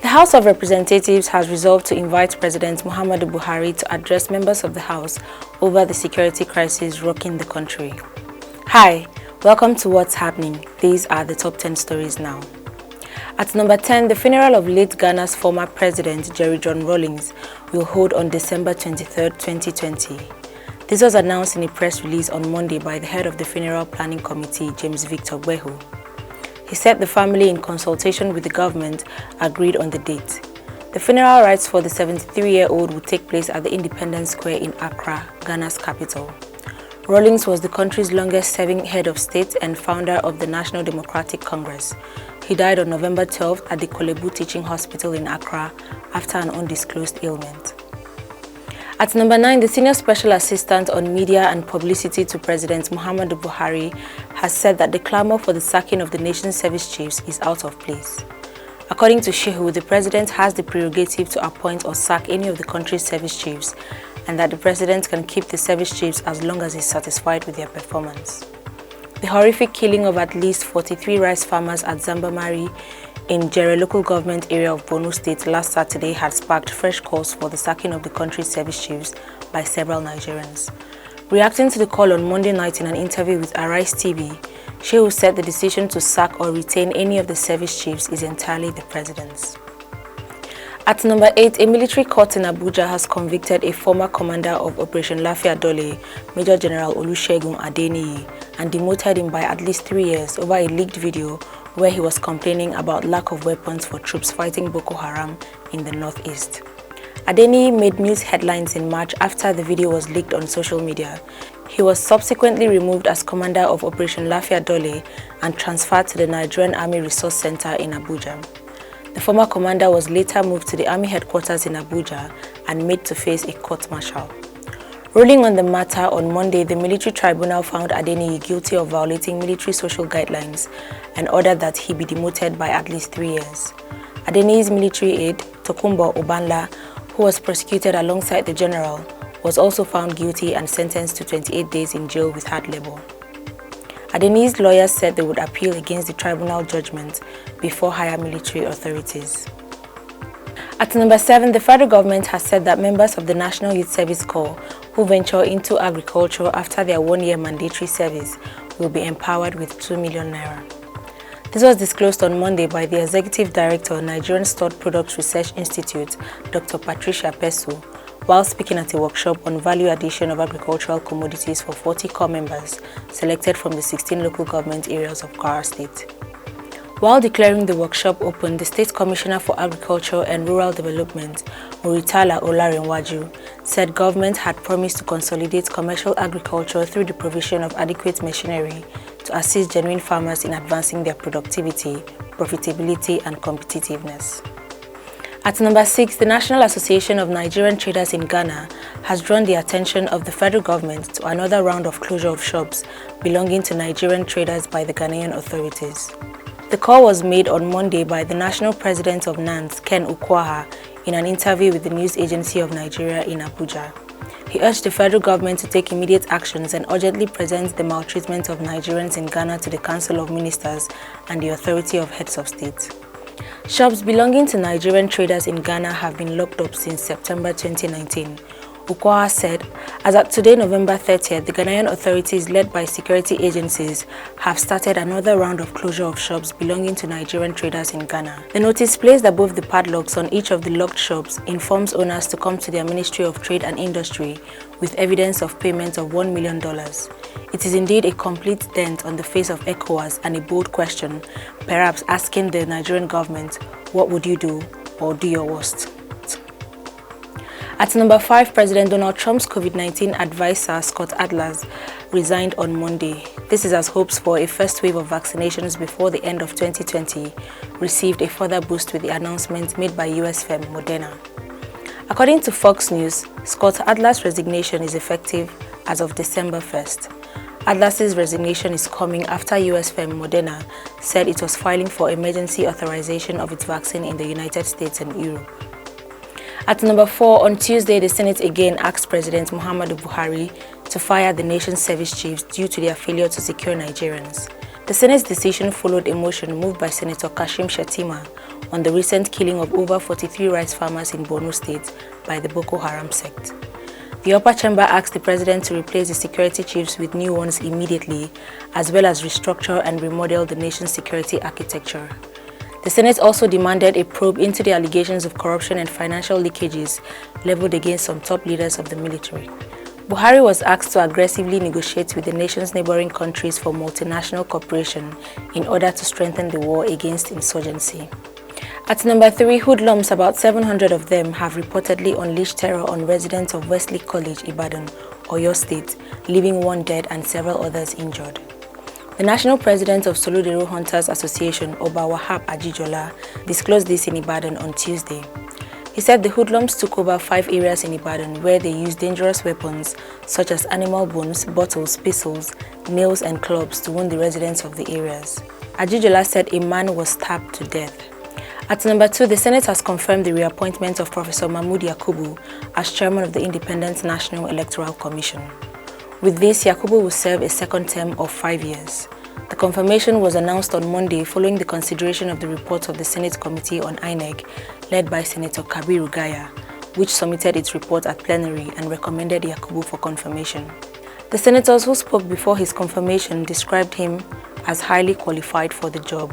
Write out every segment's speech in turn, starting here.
The House of Representatives has resolved to invite President Muhammadu Buhari to address members of the House over the security crisis rocking the country. Hi, welcome to What's Happening. These are the top 10 stories now. At number 10, the funeral of late Ghana's former president, Jerry John Rawlings, will hold on December 23, 2020. This was announced in a press release on Monday by the head of the Funeral Planning Committee, James Victor Gweho. He said the family, in consultation with the government, agreed on the date. The funeral rites for the 73-year-old will take place at the Independence Square in Accra, Ghana's capital. Rawlings was the country's longest-serving head of state and founder of the National Democratic Congress. He died on November 12 at the Kolebu Teaching Hospital in Accra after an undisclosed ailment. At number 9, the Senior Special Assistant on Media and Publicity to President Muhammadu Buhari has said that the clamor for the sacking of the nation's service chiefs is out of place. According to Shehu, the president has the prerogative to appoint or sack any of the country's service chiefs, and that the president can keep the service chiefs as long as he's satisfied with their performance. The horrific killing of at least 43 rice farmers at Zambamari in Jere local government area of Borno State last Saturday had sparked fresh calls for the sacking of the country's service chiefs by several Nigerians. Reacting to the call on Monday night in an interview with Arise TV, Shehu said the decision to sack or retain any of the service chiefs is entirely the president's. At number 8, a military court in Abuja has convicted a former commander of Operation Lafia Dole, Major General Olusegun Adeniyi, and demoted him by at least 3 years over a leaked video where he was complaining about lack of weapons for troops fighting Boko Haram in the northeast. Adeniyi made news headlines in March after the video was leaked on social media. He was subsequently removed as commander of Operation Lafia Dole and transferred to the Nigerian Army Resource Center in Abuja. The former commander was later moved to the Army headquarters in Abuja and made to face a court-martial. Ruling on the matter on Monday, the military tribunal found Adeniyi guilty of violating military social guidelines and ordered that he be demoted by at least 3 years. Adeniyi's military aide, Tokunbo Obanla, who was prosecuted alongside the general, was also found guilty and sentenced to 28 days in jail with hard labor. Adeniyi's lawyers said they would appeal against the tribunal judgment before higher military authorities. At number 7, the federal government has said that members of the National Youth Service Corps who venture into agriculture after their 1-year mandatory service will be empowered with 2 million naira. This was disclosed on Monday by the Executive Director of Nigerian Stored Products Research Institute, Dr. Patricia Pesu, while speaking at a workshop on value addition of agricultural commodities for 40 corps members selected from the 16 local government areas of Kwara State. While declaring the workshop open, the State Commissioner for Agriculture and Rural Development, Muritala Olarenwaju, said government had promised to consolidate commercial agriculture through the provision of adequate machinery to assist genuine farmers in advancing their productivity, profitability, and competitiveness. At number 6, the National Association of Nigerian Traders in Ghana has drawn the attention of the federal government to another round of closure of shops belonging to Nigerian traders by the Ghanaian authorities. The call was made on Monday by the National President of NANS, Ken Ukwaha, in an interview with the News Agency of Nigeria in Abuja. He urged the federal government to take immediate actions and urgently present the maltreatment of Nigerians in Ghana to the Council of Ministers and the Authority of Heads of State. Shops belonging to Nigerian traders in Ghana have been locked up since September 2019. Ukwaha said, as at today, November 30th, the Ghanaian authorities led by security agencies have started another round of closure of shops belonging to Nigerian traders in Ghana. The notice placed above the padlocks on each of the locked shops informs owners to come to their Ministry of Trade and Industry with evidence of payment of $1 million. It is indeed a complete dent on the face of ECOWAS and a bold question, perhaps asking the Nigerian government, what would you do or do your worst? At number 5, President Donald Trump's COVID-19 advisor, Scott Adlers, resigned on Monday. This is as hopes for a first wave of vaccinations before the end of 2020 received a further boost with the announcement made by US firm Moderna. According to Fox News, Scott Adler's resignation is effective as of December 1st. Adlers's resignation is coming after US firm Moderna said it was filing for emergency authorization of its vaccine in the United States and Europe. At number 4, on Tuesday, the Senate again asked President Muhammadu Buhari to fire the nation's service chiefs due to their failure to secure Nigerians. The Senate's decision followed a motion moved by Senator Kashim Shettima on the recent killing of over 43 rice farmers in Borno State by the Boko Haram sect. The upper chamber asked the president to replace the security chiefs with new ones immediately, as well as restructure and remodel the nation's security architecture. The Senate also demanded a probe into the allegations of corruption and financial leakages leveled against some top leaders of the military. Buhari was asked to aggressively negotiate with the nation's neighboring countries for multinational cooperation in order to strengthen the war against insurgency. At number 3, Hoodlums, about 700 of them, have reportedly unleashed terror on residents of Wesley College, Ibadan, Oyo State, leaving one dead and several others injured. The national president of Solodero Hunters Association, Oba Wahab Ajijola, disclosed this in Ibadan on Tuesday. He said the hoodlums took over 5 areas in Ibadan where they used dangerous weapons such as animal bones, bottles, pistols, nails and clubs to wound the residents of the areas. Ajijola said a man was stabbed to death. At number 2, the Senate has confirmed the reappointment of Professor Mahmood Yakubu as chairman of the Independent National Electoral Commission. With this, Yakubu will serve a second term of 5 years. The confirmation was announced on Monday following the consideration of the report of the Senate Committee on INEC, led by Senator Kabiru Gaya, which submitted its report at plenary and recommended Yakubu for confirmation. The senators who spoke before his confirmation described him as highly qualified for the job.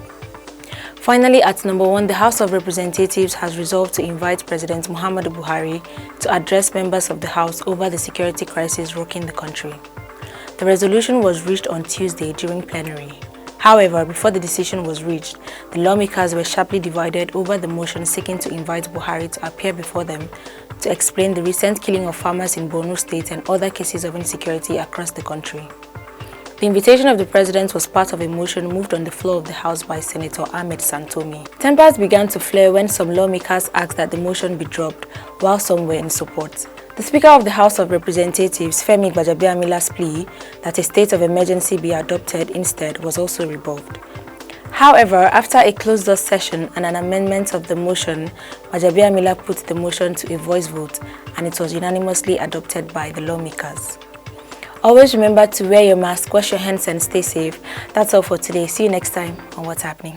Finally, at number 1, the House of Representatives has resolved to invite President Muhammadu Buhari to address members of the House over the security crisis rocking the country. The resolution was reached on Tuesday during plenary. However, before the decision was reached, the lawmakers were sharply divided over the motion seeking to invite Buhari to appear before them to explain the recent killing of farmers in Borno State and other cases of insecurity across the country. The invitation of the president was part of a motion moved on the floor of the House by Senator Ahmed Santomi. Tempers began to flare when some lawmakers asked that the motion be dropped, while some were in support. The Speaker of the House of Representatives, Femi Gbajabiamila's plea that a state of emergency be adopted instead was also revoked. However, after a closed-door session and an amendment of the motion, Gbajabiamila put the motion to a voice vote and it was unanimously adopted by the lawmakers. Always remember to wear your mask, wash your hands and stay safe. That's all for today. See you next time on What's Happening.